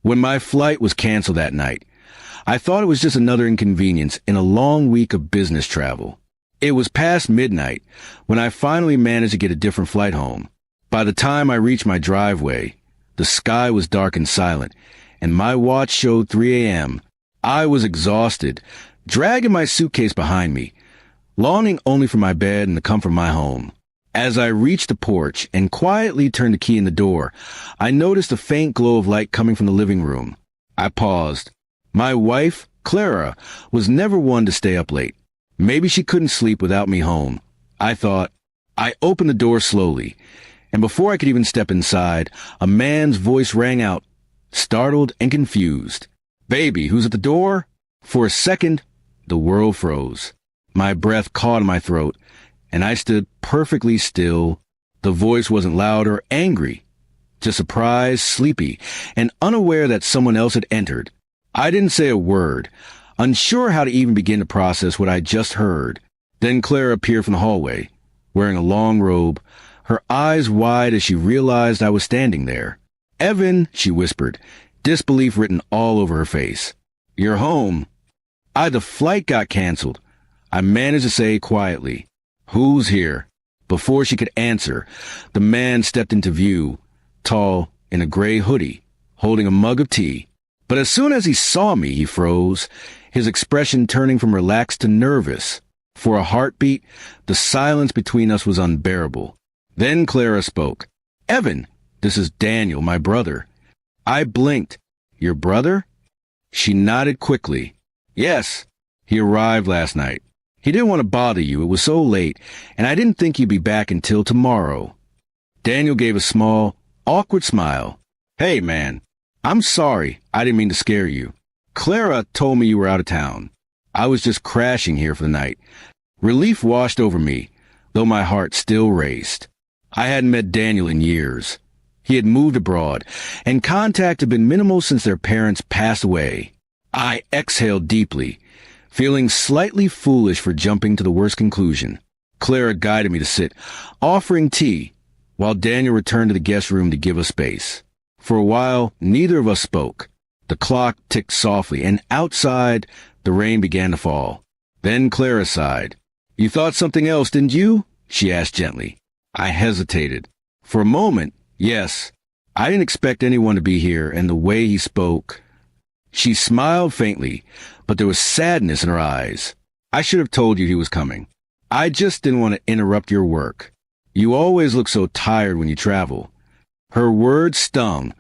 When my flight was canceled that night, I thought it was just another inconvenience in a long week of business travel. It was past midnight when I finally managed to get a different flight home. By the time I reached my driveway, the sky was dark and silent, and my watch showed 3 a.m. I was exhausted, dragging my suitcase behind me, longing only for my bed and the comfort of my home. As I reached the porch and quietly turned the key in the door, I noticed a faint glow of light coming from the living room. I paused. My wife, Clara, was never one to stay up late. Maybe she couldn't sleep without me home, I thought. I opened the door slowly, and before I could even step inside, a man's voice rang out, startled and confused. "Baby, who's at the door?" For a second, the world froze. My breath caught in my throat, and I stood perfectly still. The voice wasn't loud or angry, just surprised, sleepy, and unaware that someone else had entered. I didn't say a word, unsure how to even begin to process what I just heard. Then Clara appeared from the hallway, wearing a long robe, her eyes wide as she realized I was standing there. "Evan," she whispered, disbelief written all over her face. "You're home." The flight got canceled. I managed to say quietly, "Who's here?" Before she could answer, the man stepped into view, tall, in a gray hoodie, holding a mug of tea. But as soon as he saw me, he froze, his expression turning from relaxed to nervous. For a heartbeat, the silence between us was unbearable. Then Clara spoke. "Evan, this is Daniel, my brother." I blinked. "Your brother?" She nodded quickly. "Yes, he arrived last night. He didn't want to bother you. It was so late, and I didn't think you'd be back until tomorrow." Daniel gave a small, awkward smile. "Hey, man, I'm sorry. I didn't mean to scare you. Clara told me you were out of town. I was just crashing here for the night." Relief washed over me, though my heart still raced. I hadn't met Daniel in years. He had moved abroad, and contact had been minimal since their parents passed away. I exhaled deeply, feeling slightly foolish for jumping to the worst conclusion. Clara guided me to sit, offering tea, while Daniel returned to the guest room to give us space. For a while, neither of us spoke. The clock ticked softly, and outside, the rain began to fall. Then Clara sighed. "You thought something else, didn't you?" she asked gently. I hesitated. For a moment, yes. I didn't expect anyone to be here, and the way he spoke. She smiled faintly, but there was sadness in her eyes. "I should have told you he was coming. I just didn't want to interrupt your work. You always look so tired when you travel." Her words stung,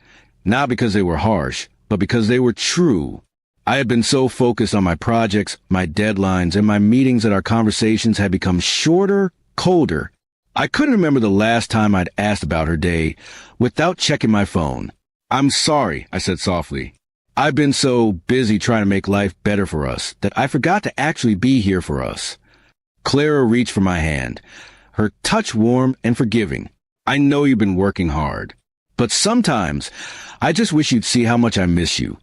not because they were harsh, but because they were true. I had been so focused on my projects, my deadlines, and my meetings that our conversations had become shorter, colder. I couldn't remember the last time I'd asked about her day without checking my phone. "I'm sorry," I said softly. "I've been so busy trying to make life better for us that I forgot to actually be here for us." Clara reached for my hand, her touch warm and forgiving. "I know you've been working hard, but sometimes I just wish you'd see how much I miss you,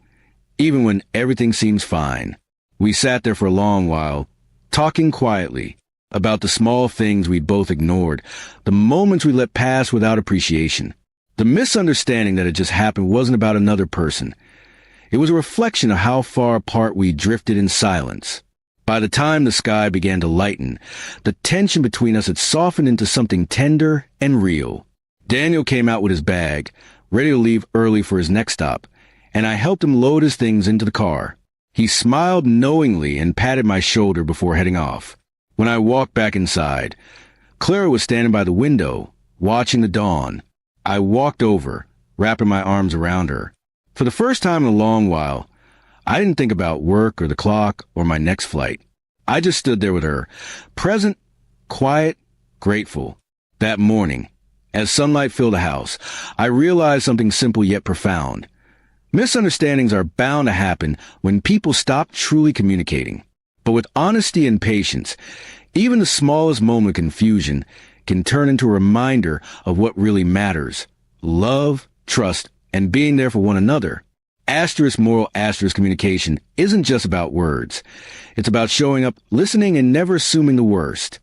even when everything seems fine." We sat there for a long while, talking quietly about the small things we'd both ignored, the moments we let pass without appreciation. The misunderstanding that had just happened wasn't about another person. It was a reflection of how far apart we drifted in silence. By the time the sky began to lighten, the tension between us had softened into something tender and real. Daniel came out with his bag, ready to leave early for his next stop, and I helped him load his things into the car. He smiled knowingly and patted my shoulder before heading off. When I walked back inside, Clara was standing by the window, watching the dawn. I walked over, wrapping my arms around her. For the first time in a long while, I didn't think about work or the clock or my next flight. I just stood there with her, present, quiet, grateful. That morning, as sunlight filled the house, I realized something simple yet profound. Misunderstandings are bound to happen when people stop truly communicating. But with honesty and patience, even the smallest moment of confusion can turn into a reminder of what really matters: love, trust, and being there for one another. Moral communication isn't just about words. It's about showing up, listening, and never assuming the worst.